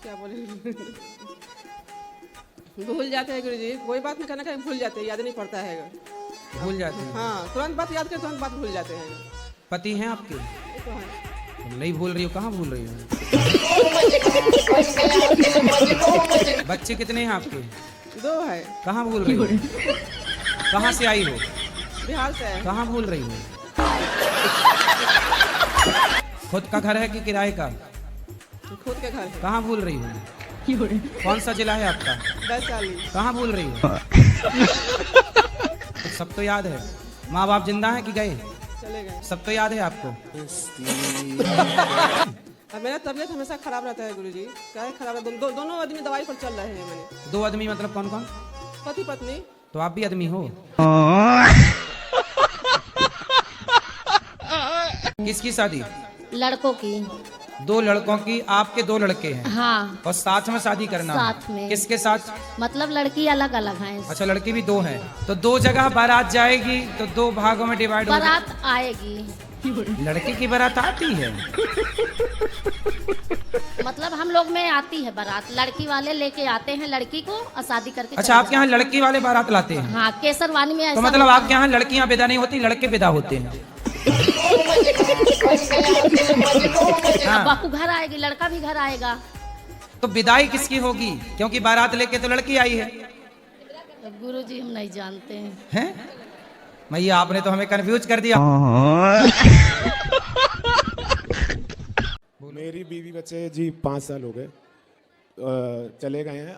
क्या बोले भूल जाते हैं गुरुजी, कोई बात नहीं करना, भूल जाते हैं, याद नहीं पड़ता है। भूल जाते हैं? हाँ, तुरंत बात याद करके तुरंत बात भूल जाते हैं। पति हैं आपके? ये तो है। नहीं भूल रही हो, कहाँ भूल रही हो? बच्चे कितने हैं आपके? 2 है। कहाँ भूल रही हो? कहाँ से आई हो? बिहार से है। कहाँ भूल रही हो? खुद का घर है कि किराए का? खुद के घर है। कहाँ भूल रही हो? कौन सा जिला है आपका? वैशाली। कहाँ भूल रही हो? सब तो याद है। माँ बाप जिंदा हैं कि गए? चले गए। सब तो याद है आपको? अब मेरा तबीयत हमेशा खराब रहता है गुरुजी। क्या है खराब है? दोनों आदमी दवाई पर चल रहे हैं मैंने। 2 आदमी मतलब कौन कौन? पति पत्नी। तो आप भी आदमी हो? किसकी शादी? लड़कों की। 2 लड़कों की, आपके 2 लड़के हैं? हाँ। और साथ में शादी करना? साथ में। किसके साथ? मतलब लड़की अलग अलग हैं। अच्छा, लड़की भी 2 हैं, तो 2 जगह बारात जाएगी, तो 2 भागों में डिवाइड हो बारात आएगी। लड़की की बारात आती है? मतलब हम लोग में आती है बारात, लड़की वाले लेके आते हैं लड़की को और शादी करके। अच्छा, आपके यहाँ लड़की वाले बारात लाते हैं? हाँ, केसरवानी में ऐसा। तो मतलब आपके यहाँ लड़कियाँ विदा नहीं होती, लड़के विदा होते हैं? हाँ। बापू घर आएगी, लड़का भी घर आएगा। तो विदाई किसकी होगी? क्योंकि बारात लेके तो लड़की आई है। गुरुजी हम नहीं जानते हैं। हैं? भैया आपने तो हमें कंफ्यूज कर दिया। मेरी बीवी बच्चे जी 5 साल हो गए, चले गए हैं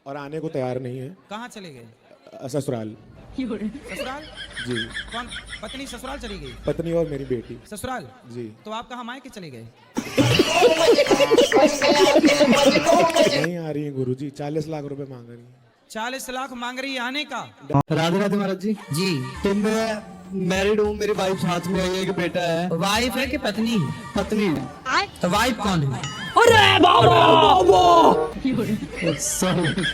और आने को तैयार नहीं है। कहाँ चले गए? ससुराल। ससुराल? जी। कौन? पत्नी ससुराल चली गई? पत्नी और मेरी बेटी। ससुराल? जी। तो आप कहाँ मायके चले गए? नहीं आ रही है गुरुजी, 40 लाख रुपए मांग रही है। 40 लाख मांग रही है आने का? राधे राधे महाराज जी। जी। तो मैं मैरिड हूँ, मेरी वाइफ साथ में है, एक बेटा है। वाइफ है कि पत्नी? पत्नी है। तो वाइफ कौन है? सॉरी,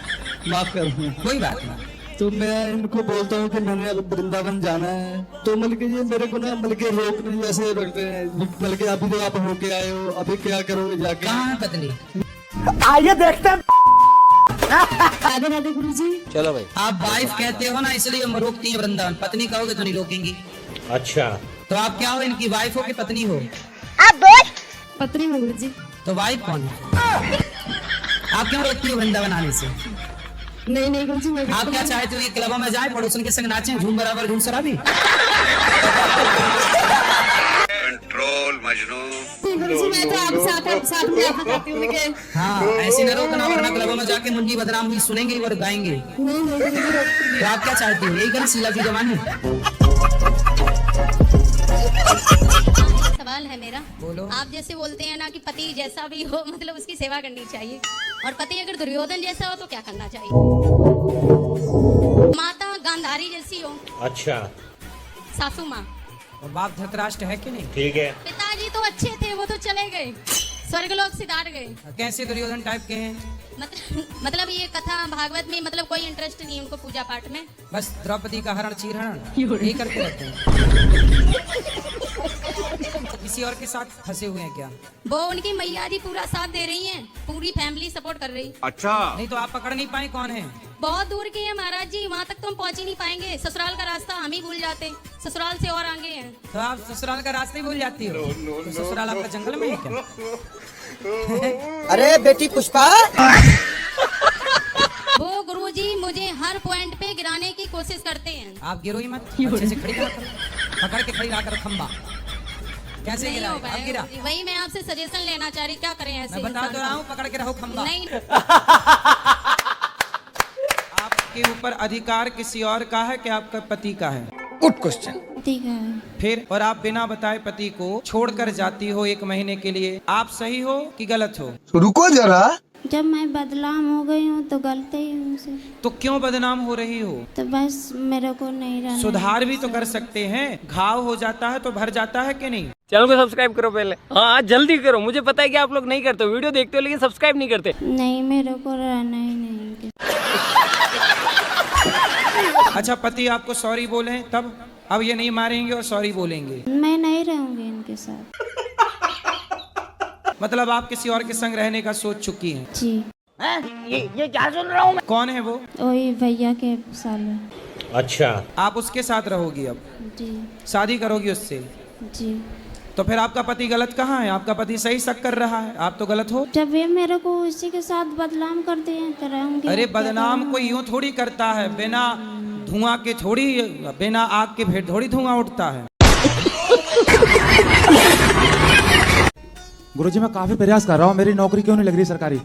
माफ कर। कोई बात नहीं। तो मैं इनको बोलता हूँ कि मैंने अब वृंदावन जाना है, तो मतलब कि ये मेरे को ना मतलब कि रोक नहीं ऐसे रखते हैं, मतलब कि अभी तो आप होके आए हो, अभी क्या करोगे जाके? कहाँ है पत्नी? आइए देखते हैं। राधे राधे गुरुजी। चलो भाई। आप वाइफ कहते हो ना, इसलिए हम रोकती हैं वृंदावन। पत्नी कहोगे तो नहीं रोकेंगी। अच्छा, तो आप क्या हो, इनकी वाइफ हो कि पत्नी हो? पत्नी हो गुरुजी। तो वाइफ कौन है? आप क्यों रोकती हो वृंदावन आने से? नहीं नहीं गुरुजी, मैं आप क्या चाहते हो, ये क्लबों में जाए, पड़ोसन के संग नाचें, झूम बराबर झूम शराबी? कंट्रोल मजनू। गुरुजी मैं तो आप साथ में आना चाहती हूँ लेकिन। हाँ, ऐसे न रोकना, वरना क्लबों में जाके मुंडी बदनाम भी सुनेंगे और गाएंगे। तो आप क्या चाहती हो, यही करें शीला की जवानी? सवाल है मेरा। बोलो। आप जैसे बोलते हैं ना कि पति जैसा भी हो मतलब उसकी सेवा करनी चाहिए, और पति अगर दुर्योधन जैसा हो तो क्या करना चाहिए? माता गांधारी जैसी हो। अच्छा, सासू माँ। और बाप धृतराष्ट्र है कि नहीं? ठीक है। पिताजी तो अच्छे थे, वो तो चले गए, स्वर्गलोक सिधार गए। कैसे दुर्योधन टाइप के हैं? मतलब ये कथा भागवत में मतलब कोई इंटरेस्ट नहीं उनको पूजा पाठ में। बस द्रौपदी का हरण चीरहरण ये करते रहते हैं। किसी और के साथ फंसे हुए हैं क्या? वो उनकी मैया जी पूरा साथ दे रही हैं, पूरी फैमिली सपोर्ट कर रही। अच्छा, नहीं तो आप पकड़ नहीं पाए कौन है? बहुत दूर के हैं महाराज जी, वहाँ तक तो हम पहुँच ही नहीं पाएंगे। ससुराल का रास्ता हम ही भूल जाते, ससुराल से और आगे हैं। तो आप ससुराल का रास्ता ही भूल जाती हो? तो ससुराल आपका जंगल में है क्या? अरे बेटी पुष्पा। वो गुरुजी मुझे हर पॉइंट पे गिराने की कोशिश करते हैं। आप गिरो ही मत, अच्छे से खड़ी रहा करो, पकड़ के खड़ी रहा करो खम्बा। कैसे नहीं गिरा? हो आप पाएगा गिरा? गुरुजी, वही मैं आपसे सजेशन लेना चाह रही, क्या करें ऐसे? मैं बता तो रहा हूँ, पकड़ के रहो खम्बा। नहीं। आपके ऊपर अधिकार किसी और का है कि आपका पति का है? Good question. ठीक है। फिर और आप बिना बताए पति को छोड़कर जाती हो 1 महीने के लिए, आप सही हो कि गलत हो? रुको जरा। जब मैं बदनाम हो गई हूँ तो गलती है उनसे। तो क्यों बदनाम हो रही हो? तो बस मेरे को नहीं रहना। सुधार भी तो कर सकते हैं, घाव हो जाता है तो भर जाता है कि नहीं? चैनल को सब्सक्राइब करो पहले। हाँ जल्दी करो, मुझे पता है कि आप लोग नहीं करते, वीडियो देखते हो लेकिन सब्सक्राइब नहीं करते। नहीं, मेरे को रहना ही नहीं। अच्छा, पति आपको सॉरी बोले तब? अब ये नहीं मारेंगे और सॉरी बोलेंगे? मैं नहीं रहूंगी इनके साथ। मतलब आप किसी और के संग रहने का सोच चुकी हैं? जी। ये क्या सुन रहा हूँ मैं? कौन है वो? वही भैया के साले। अच्छा। आप उसके साथ रहोगी अब? जी। शादी करोगी उससे? जी। तो फिर आपका पति गलत कहाँ है? आपका पति सही शक कर रहा है, आप तो गलत हो। जब ये मेरे को उसी के साथ बदनाम करते हैं तो रहूंगी। अरे बदनाम कोई यूं थोड़ी करता है, बिना धुआं के थोड़ी, बिना आग के फिर थोड़ी धुआं उठता है। गुरुजी मैं काफी प्रयास कर रहा हूँ, मेरी नौकरी क्यों नहीं लग रही सरकारी?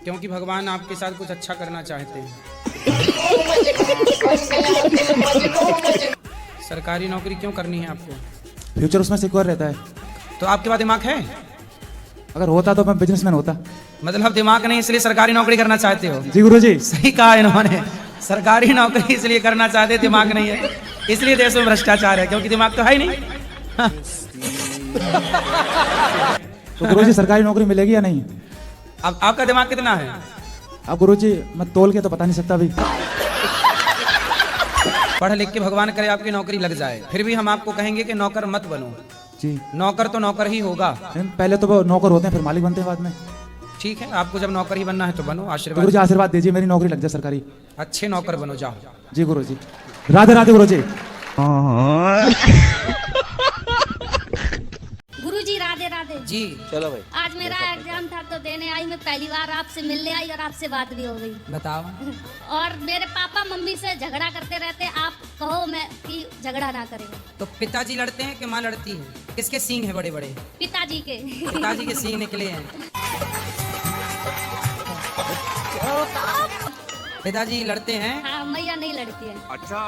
क्योंकि भगवान आपके साथ कुछ अच्छा करना चाहते हैं। सरकारी नौकरी क्यों करनी है आपको? फ्यूचर उसमें सिक्योर रहता है। तो आपके पास दिमाग है? अगर होता तो मैं बिजनेसमैन होता। मतलब दिमाग नहीं इसलिए सरकारी नौकरी करना चाहते हो? जी गुरुजी। सही कहा इन्होंने, सरकारी नौकरी इसलिए करना चाहते, दिमाग नहीं है इसलिए देश में भ्रष्टाचार है, क्योंकि दिमाग तो है ही नहीं। तो गुरुजी सरकारी नौकरी मिलेगी या नहीं? अब आपका दिमाग कितना है? अब गुरुजी मैं तोल के तो बता नहीं सकता अभी। पढ़ लिख के भगवान करे आपकी नौकरी लग जाए, फिर भी हम आपको कहेंगे कि नौकर मत बनो। जी। नौकर तो नौकर ही होगा। पहले तो वो नौकर होते हैं फिर मालिक बनते हैं बाद में। ठीक है, आपको जब नौकर ही बनना है तो बनो। तो आशीर्वाद गुरुजी आशीर्वाद दीजिए मेरी नौकरी लग जाए सरकारी। अच्छे नौकर बनो, जाओ। जी गुरुजी। राधे राधे गुरुजी। गुरुजी राधे राधे जी। चलो भाई। आज मेरा एग्जाम था तो देने आई, मैं पहली बार आपसे मिलने आई और आपसे बात भी हो गई। बताओ। और मेरे पापा मम्मी से झगड़ा करते रहते, आप कहो मैं कि झगड़ा ना करें। तो पिताजी लड़ते हैं कि माँ लड़ती है? किसके सींग है बड़े बड़े? पिताजी के। पिताजी के सींग निकले हैं। पिताजी लड़ते हैं? हाँ, मैया नहीं लड़ती है। अच्छा।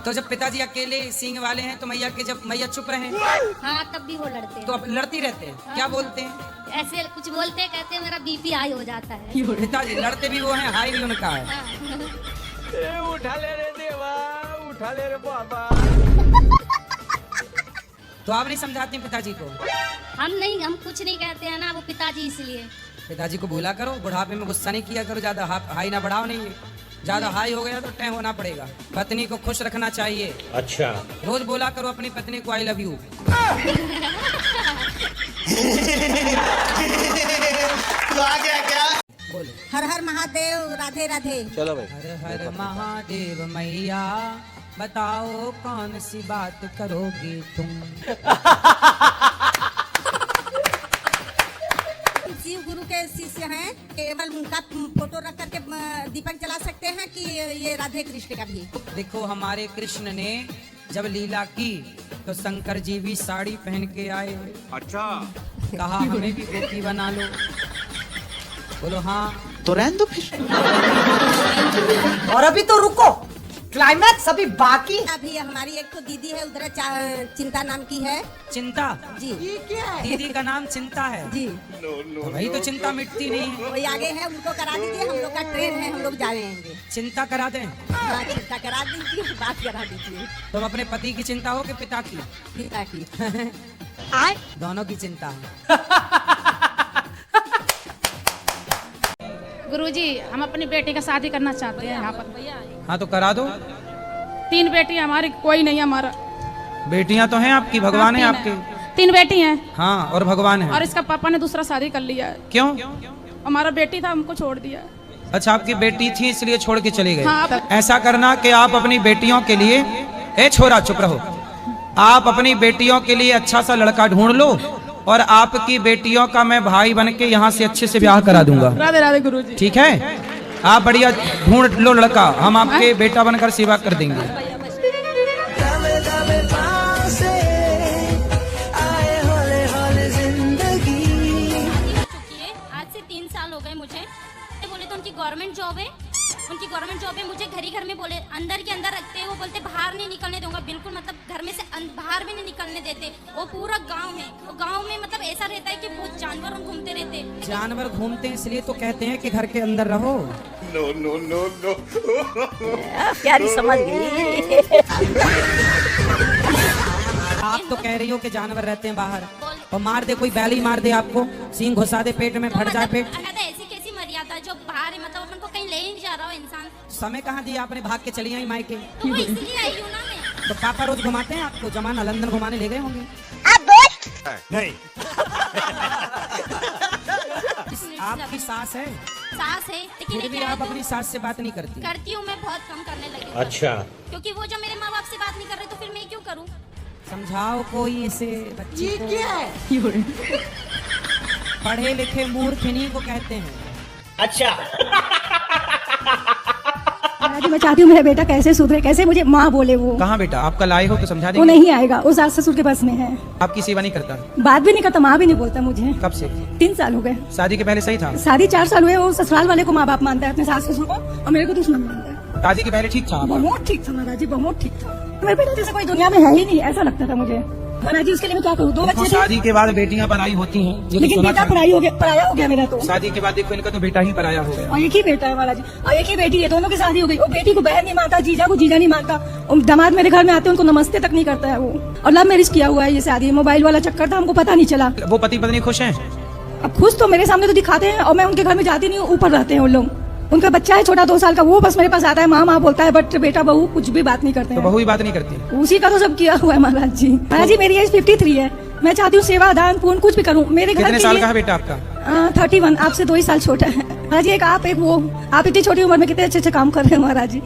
तो जब पिताजी अकेले सींग वाले हैं तो मैया के, जब मैया चुप रहे हाँ तब भी वो लड़ते हैं। तो अब लड़ती रहते हैं, क्या बोलते हैं? ऐसे कुछ बोलते हैं, कहते हैं मेरा बीपी हाई हो जाता है। पिताजी लड़ते भी वो हैं, हाई भी उनका है। उठा ले रे देवा, उठा ले रे बाबा। तो आप नहीं समझाती पिताजी को? हम कुछ नहीं कहते हैं ना, वो पिताजी इसलिए। पिताजी को बोला करो, बुढ़ापे में गुस्सा नहीं किया करो, ज्यादा हाई ना बढ़ाओ। नहीं, ज्यादा हाई हो गया तो टैं होना पड़ेगा। पत्नी को खुश रखना चाहिए। अच्छा। रोज बोला करो अपनी पत्नी को आई लव यू। बोलो। हर हर महादेव, राधे राधे। चलो भाई। हर हर महादेव मैया, बताओ कौन सी बात करोगी तुम? शिव गुरु के शिष्य हैं, केवल उनका फोटो रख करके दीपक जला सकते हैं कि ये राधे कृष्ण का भी? देखो हमारे कृष्ण ने जब लीला की तो शंकर जी भी साड़ी पहन के आए। अच्छा। कहा हमें भी गोपी बना लो। बोलो हाँ। तो रहने दो फिर। और अभी तो रुको, क्लाइमैक्स अभी बाकी। अभी हमारी एक तो दीदी है उधर, चिंता नाम की है। चिंता? जी। ये क्या है? दीदी का नाम चिंता है? जी। तो वही तो चिंता मिटती नहीं है। वही आगे है, उनको करा दीजिए, हम लोग का ट्रेन है, हम लोग जा रहे हैं। चिंता करा दें? हाँ, चिंता करा दीजिए, बात करा दीजिए। तुम अपने पति की चिंता हो कि पिता की? पिता की। दोनों की चिंता है। गुरुजी हम अपनी बेटी का शादी करना चाहते हैं यहाँ पर। हाँ तो करा दो। 3 बेटी हमारी, कोई नहीं हमारा। बेटियां तो हैं आपकी, भगवान है आपके। 3 बेटी हैं। हाँ, और भगवान है। और इसका पापा ने दूसरा शादी कर लिया है। क्यों? हमारा बेटी था, हमको छोड़ दिया। अच्छा, आपकी बेटी थी इसलिए छोड़ के चली गई। हाँ। ऐसा करना कि आप अपनी बेटियों के लिए, ए छोरा चुप रहो, आप अपनी बेटियों के लिए अच्छा सा लड़का ढूंढ लो और आपकी बेटियों का मैं भाई बन के यहाँ से अच्छे से ब्याह करा दूंगा। राधे राधे गुरुजी। ठीक है, आप बढ़िया ढूंढ लो लड़का, हम आपके बेटा बनकर सेवा कर देंगे। आज से 3 साल हो गए मुझे। बोले तो उनकी गवर्नमेंट जॉब है, उनकी गवर्नमेंट जॉब है। मुझे घर ही घर में बोले, अंदर के अंदर रखते हैं। वो बोलते बाहर नहीं निकलने दूंगा, बिल्कुल मतलब घर में से बाहर भी नहीं निकलने देते। वो पूरा गांव है, वो गांव में मतलब ऐसा रहता है कि बहुत जानवर घूमते रहते। जानवर घूमते हैं इसलिए तो कहते हैं कि घर के अंदर रहो। No no no no. प्यारी समझ गई। आप तो कह रही हो कि जानवर रहते हैं बाहर, और मार दे कोई, बैल ही मार दे आपको, सींग घुसा दे पेट में, फट जाए पेट। ऐसी कैसी मर्यादा जो बाहर है, मतलब अपन को कहीं ले ही नहीं जा रहा हो इंसान। समय कहाँ दिया आपने, भाग के चली आई मायके? तो वो इसलिए आई हूँ ना मैं। तो पापा रोज घुमाते हैं आपको, जमाना लंदन घुमाने ले गए होंगे। नहीं। आपकी सास है, सास है लेकिन फिर भी क्या है आप तो- अपनी सास से बात नहीं करती। करती हूँ मैं, बहुत कम करने लगी हूँ। अच्छा। क्योंकि वो जब मेरे माँ बाप से बात नहीं कर रहे तो फिर मैं क्यों करूँ। समझाओ कोई ऐसे बच्चे को। क्या है? पढ़े लिखे मूर्ख इन्हीं को कहते हैं। अच्छा। मैं चाहती हूँ मेरा बेटा कैसे सुधरे, कैसे मुझे माँ बोले। वो कहाँ बेटा आपका लाए हो तो समझा वो देंगे। नहीं आएगा, वो सास ससुर के पास में है। आपकी सेवा नहीं करता? बात भी नहीं करता, माँ भी नहीं बोलता मुझे। कब से? 3 साल हो गए। शादी के पहले सही था? शादी 4 साल हुए। वो ससुराल वाले को माँ बाप मानता है, अपने सास ससुर को, और मेरे को दुश्मन मानता है। शादी के पहले ठीक था? बहुत ठीक था महाराज जी, बहुत ठीक था। मेरे बेटा जैसे कोई दुनिया में है ही नहीं, ऐसा लगता था मुझे। महाराज जी उसके लिए मैं क्या करूँ, 2 बच्चे थे। शादी के बाद बेटियां पराई होती हैं, ये तो लेकिन सुना बेटा था। पराया हो गया मेरा तो। शादी के बाद देखो इनका तो बेटा ही पराया हो गया। और एक ही बेटा है महाराज जी, और एक ही बेटी है, दोनों की शादी हो गई। वो बेटी को बहन नहीं मानता, जीजा को जीजा नहीं मानता। और दामाद मेरे घर में आते हैं, उनको नमस्ते तक नहीं करता है वो। और लव मैरिज किया हुआ है ये शादी, मोबाइल वाला चक्कर था, हमको पता नहीं चला। वो पति पत्नी खुश हैं? अब खुश तो मेरे सामने तो दिखाते हैं, और मैं उनके घर में जाती नहीं हूँ, ऊपर रहते हैं वो लोग। उनका बच्चा है छोटा 2 साल का, वो बस मेरे पास आता है, माँ माँ बोलता है, बट बेटा बहू कुछ भी बात नहीं करते तो हैं। बहू ही बात नहीं करती? उसी का तो सब किया हुआ है महाराज जी। महाराज जी मेरी एज 53 है। मैं चाहती हूँ सेवा दान पूर्ण कुछ भी करूँ मेरे घर कितने के साल लिए। का है बेटा आपका? 31, आपसे 2 ही साल छोटा है महाराज जी। एक आप, एक वो। आप इतनी छोटी उम्र में कितने अच्छे अच्छे काम कर रहे हैं महाराज जी।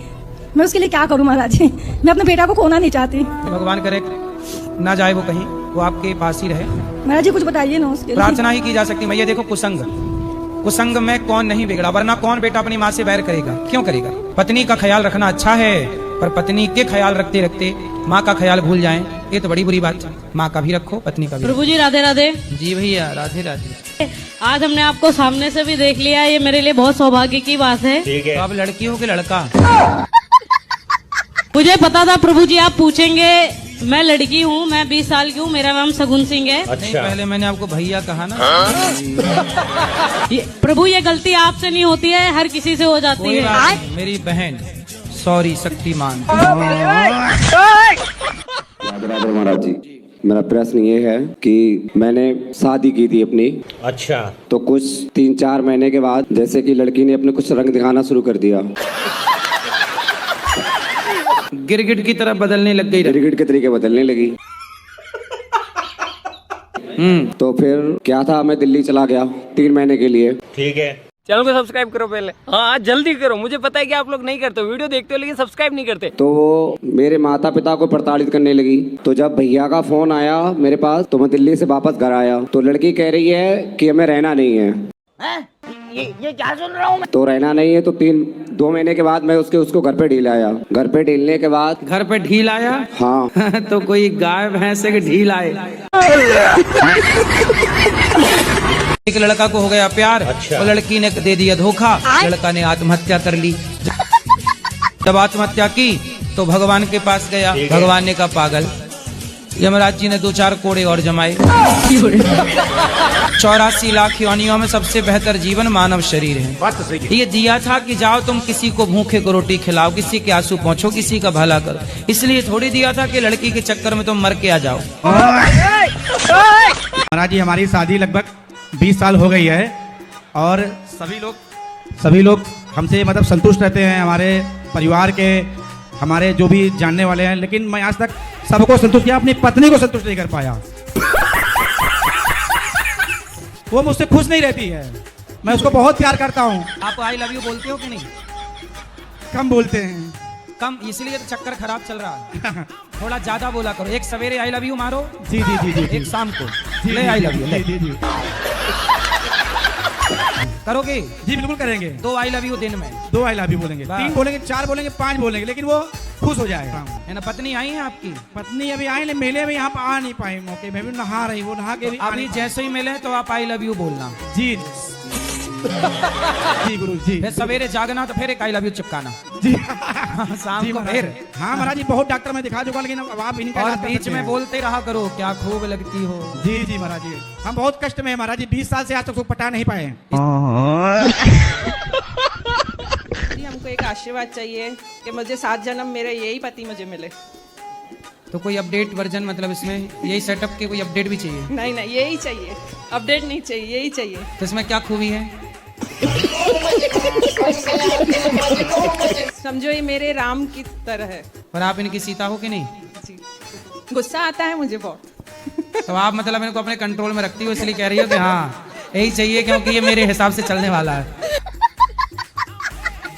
मैं उसके लिए क्या करूँ महाराज जी, मैं अपने बेटा को खोना नहीं चाहती। तो भगवान करे ना जाए वो कहीं, वो आपके पास ही रहे। महाराज जी कुछ बताइए ना उसके लिए। प्रार्थना ही की जा सकती है। मैं ये देखो कुसंग में कौन नहीं बिगड़ा, वरना कौन बेटा अपनी माँ से बैर करेगा, क्यों करेगा? पत्नी का ख्याल रखना अच्छा है, पर पत्नी के ख्याल रखते रखते माँ का ख्याल भूल जाएं, ये तो बड़ी बुरी बात है। माँ का भी रखो, पत्नी का भी। प्रभु जी राधे राधे। जी भैया राधे राधे। आज हमने आपको सामने से भी देख लिया, ये मेरे लिए बहुत सौभाग्य की बात है। ठीक है। तो आप लड़की हो कि लड़का? मुझे पता था प्रभु जी आप पूछेंगे। मैं लड़की हूँ, मैं 20 साल की हूँ, मेरा नाम सगुन सिंह है। नहीं, पहले मैंने आपको भैया कहा ना। प्रभु ये गलती आपसे नहीं होती है, हर किसी से हो जाती कोई है। बात नहीं, मेरी बहन सॉरी शक्तिमान। महाराज जी मेरा प्रश्न ये है कि मैंने शादी की थी अपनी। अच्छा। तो कुछ 3-4 महीने के बाद जैसे कि लड़की ने अपने कुछ रंग दिखाना शुरू कर दिया, गिरगिट की तरह बदलने लग गई। गिरगिट के तरीके बदलने लगी। तो फिर क्या था, मैं दिल्ली चला गया 3 महीने के लिए। ठीक है। चैनल को सब्सक्राइब करो पहले। हाँ जल्दी करो, मुझे पता है कि आप लोग नहीं करते, वीडियो देखते हो लेकिन सब्सक्राइब नहीं करते। तो वो मेरे माता पिता को प्रताड़ित करने लगी। तो जब भैया का फोन आया मेरे पास, तो मैं दिल्ली से वापस घर आया। तो लड़की कह रही है कि हमें रहना नहीं है। ये क्या सुन रहा हूँ मैं? तो रहना नहीं है तो 2 महीने के बाद मैं उसको घर पे ढील आया। घर पे ढीलने के बाद घर पे ढील आया? हाँ। तो कोई गाय भैंस के ढील आए। एक लड़का को हो गया प्यार। अच्छा। और लड़की ने दे दिया धोखा, लड़का ने आत्महत्या कर ली। जब आत्महत्या की तो भगवान के पास गया। भगवान ने कहा पागल, यमराज जी ने 2-4 कोड़े और जमाए। 84 लाख योनियों में सबसे बेहतर जीवन मानव शरीर है। ये दिया था कि जाओ तुम किसी को भूखे को रोटी खिलाओ, किसी के आंसू पहुंचो, किसी का भला करो। इसलिए थोड़ी दिया था कि लड़की के चक्कर में तुम मर के आ जाओ। महाराज जी हमारी शादी लगभग 20 साल हो गई है, और सभी लोग हमसे मतलब संतुष्ट रहते हैं, हमारे परिवार के, हमारे जो भी जानने वाले हैं। लेकिन मैं आज तक सबको संतुष्ट किया, अपनी पत्नी को संतुष्ट नहीं कर पाया। वो मुझसे खुश नहीं रहती है। मैं उसको बहुत प्यार करता हूँ। आप आई लव यू बोलते हो कि नहीं? कम बोलते हैं। कम, इसलिए तो चक्कर खराब चल रहा है। थोड़ा ज्यादा बोला करो। एक सवेरे आई लव यू मारो। जी जी जी जी। एक शाम को ले आई लव यू। जी जी जी करोगे? जी बिल्कुल करेंगे। 2 आई लव यू दिन में। 2 आई लव यू बोलेंगे, 3 बोलेंगे, 4 बोलेंगे, 5 बोलेंगे, लेकिन वो खुश हो जाएगा। है ना? पत्नी आई है आपकी? पत्नी अभी आई, मेले में यहाँ पर आ नहीं पाई, मौके में भी नहा रही, वो नहा के भी अभी जैसे ही मिले तो आप आई लव यू बोलना। जी जी गुरु जी। फिर सवेरे जागना तो फिर एक आई लव यू चिपकाना। जी शाम जी को महाराज। फिर। हाँ महाराज जी बहुत डॉक्टर में दिखा चुका, लेकिन अब आप इनका और इलाज कर बीच सकते में हैं। बोलते रहा करो क्या खूब लगती हो। जी जी महाराज जी, हम बहुत कष्ट में हैं महाराज जी, 20 साल से आज तक उसको पटा नहीं पाए। हमको एक आशीर्वाद चाहिए कि मुझे 7 जन्म मेरे यही पति मुझे मिले। तो कोई अपडेट वर्जन, मतलब इसमें यही सेटअप के कोई अपडेट भी चाहिए? नहीं नहीं, यही चाहिए, अपडेट नहीं चाहिए, यही चाहिए। तो इसमें क्या खूबी है? समझो ये मेरे राम की तरह है। और आप इनकी सीता हो कि नहीं? जी। गुस्सा आता है मुझे बहुत। तो आप मतलब इनको अपने कंट्रोल में रखती हो, इसलिए कह रही हो कि हाँ यही चाहिए, क्योंकि ये मेरे हिसाब से चलने वाला है।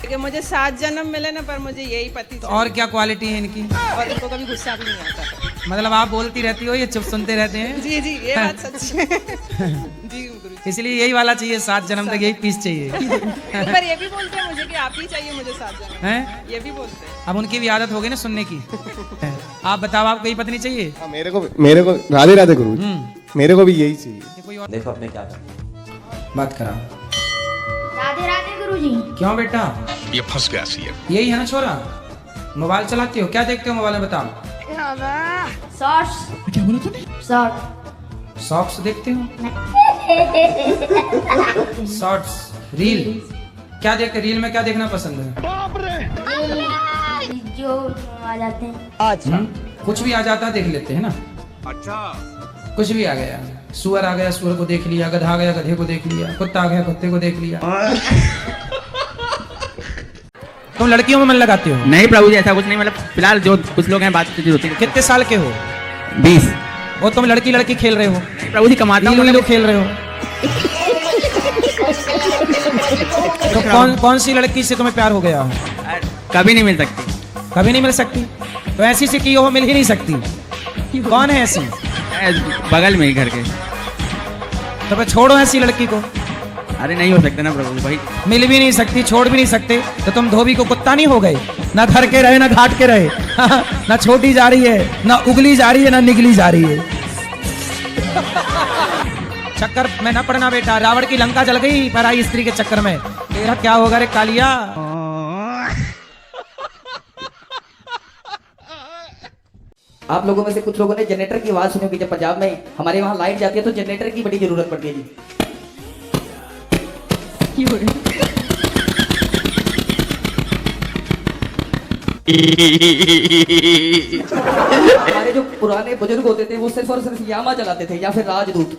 कि मुझे 7 जन्म मिले ना, पर मुझे यही पति तो और क्या क्वालिटी है इनकी? और इनको कभी गुस्सा भी नहीं आता। मतलब आप बोलती रहती हो, ये चुप सुनते रहते हैं। जी जी, ये बात सच है। जी गुरुजी। इसलिए यही वाला चाहिए, 7 जन्म तक यही पीस चाहिए। पर ये भी बोलते हैं मुझे कि आप ही चाहिए मुझे 7 जन्म। हैं? ये भी बोलते हैं। अब उनकी भी आदत हो गई ना सुनने की। आप बताओ, आपको यही पत्नी चाहिए? मेरे को राधे राधे गुरु, मेरे को भी यही चाहिए। देखो अपने क्या कर बात करा। राधे राधे गुरुजी। क्यों बेटा? ये फंस गया सी है। यही है ना छोरा, मोबाइल चलाते हो? क्या देखते हो मोबाइल में बताओ? शॉर्ट्स। क्या बोला तूने? शॉर्ट। शॉर्ट्स देखते हो? शॉर्ट्स, रील क्या देखते? रील में क्या देखना पसंद है? जो आ जाते हैं। कुछ भी आ जाता देख लेते हैं ना। अच्छा, कुछ भी आ गया, सुअर आ गया सुअर को देख लिया, गधा आ गया गधे को देख लिया, कुत्ता आ गया कुत्ते को देख लिया। तुम लड़कियों में मन लगाते हो? नहीं प्रभु जी, ऐसा कुछ नहीं, मतलब फिलहाल जो कुछ लोग हैं बात होती है। कितने साल के हो? 20। वो तुम लड़की लड़की खेल रहे हो? प्रभु जी कमाता हूँ। लोग खेल रहे हो तो कौन सी लड़की से तुम्हें प्यार हो गया हो? कभी नहीं मिल सकती। कभी नहीं मिल सकती? तो ऐसी से की हो मिल ही नहीं सकती। कौन है ऐसी? बगल में ही घर के। तो फिर छोड़ो ऐसी लड़की को। अरे नहीं हो सकता ना प्रभु भाई। मिल भी नहीं सकती, छोड़ भी नहीं सकते, तो तुम धोबी को कुत्ता नहीं हो गए? ना घर के रहे ना घाट के रहे। ना छोटी जा रही है, ना उगली जा रही है, ना निगली जा रही है। चक्कर में न पड़ना बेटा, रावण की लंका जल गई पराई स्त्री के चक्कर में। तेरा क्या होगा रे कालिया? आप लोगों में से कुछ लोगों ने जनरेटर की आवाज सुनी होगी। जब पंजाब में हमारे वहाँ लाइट जाती है तो जनरेटर की बड़ी जरूरत पड़ती है जी। हमारे जो पुराने बुजुर्ग होते थे वो सिर्फ और सिर्फ यामा चलाते थे या फिर राजदूत।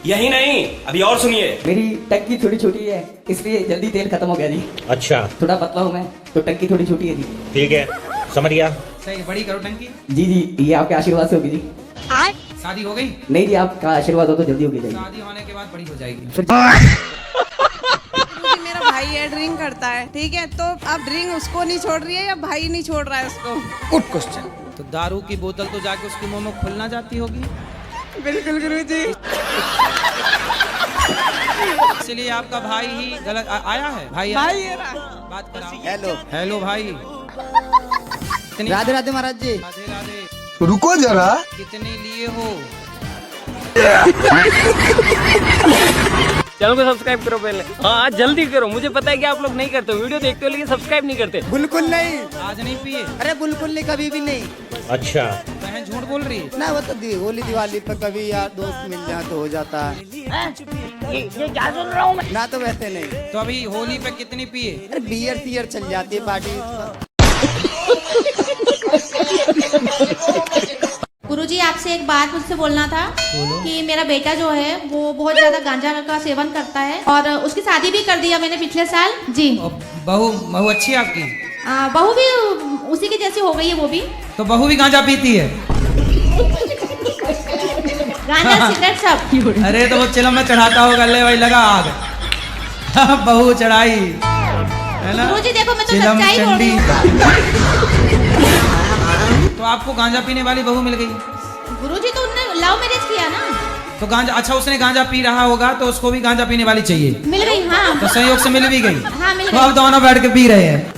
यही नहीं, अभी और सुनिए। मेरी टंकी थोड़ी छोटी है इसलिए जल्दी तेल खत्म हो गया जी। अच्छा, थोड़ा पतला हूँ मैं तो टंकी थोड़ी छोटी है जी। ठीक है, समझ गया। सही, बड़ी करो टंकी। जी जी, ये आपके आशीर्वाद से होगी जी। शादी हो गई? नहीं जी, आपका आशीर्वाद हो तो जल्दी होगी जाएगी। शादी होने के बाद बड़ी हो जाएगी। मेरा भाई है, ड्रिंक करता है, ठीक है, तो अब ड्रिंक उसको नहीं छोड़ रही है या भाई नहीं छोड़ रहा है उसको? Good question. तो दारू की बोतल तो जाके उसके मुंह में खुलना जाती होगी। बिल्कुल गुरुजी। इसलिए आपका भाई ही गलत आया है। भाई बात कराओ। हेलो हेलो भाई। राधे राधे महाराज जी। राधे राधे। रुको जरा। कितने लिए हो? चैनल को सब्सक्राइब करो पहले। हाँ जल्दी करो, मुझे पता है कि आप लोग नहीं करते, वीडियो देखते हो लेकिन सब्सक्राइब नहीं करते। बिल्कुल नहीं। आज नहीं पिए? अरे बिल्कुल नहीं, कभी भी नहीं। अच्छा, बहन झूठ बोल रही है ना, वो तो होली दिवाली पर कभी यार दोस्त मिल जाए तो हो जाता है। ये क्या सुन रहा हूँ मैं? ना तो वैसे नहीं। तो अभी होली पे कितनी पिए? अरे बियर सीयर चल जाती है पार्टी। गुरुजी आपसे एक बात मुझसे बोलना था कि मेरा बेटा जो है वो बहुत ज्यादा गांजा का सेवन करता है और उसकी शादी भी कर दिया मैंने पिछले साल जी। बहू अच्छी है आपकी? बहू भी उसी के जैसी हो गई है वो भी। तो बहू भी गांजा पीती है? गांजा सिगरेट सब। अरे तो वो चिलम में चढ़ाता होगा, ले भाई लगा आग। बहू चढ़ाई है ना? गुरुजी देखो मैं तो सच्चाई बोल रही हूँ। तो आपको गांजा पीने वाली बहू मिल गई? गुरुजी तो उन्होंने लव मैरिज किया ना। तो गांजा, अच्छा उसने गांजा पी रहा होगा तो उसको भी गांजा पीने वाली चाहिए। मिल गई। हाँ तो संयोग से मिल भी गई। हाँ मिल तो गई। अब दोनों बैठ के पी रहे हैं।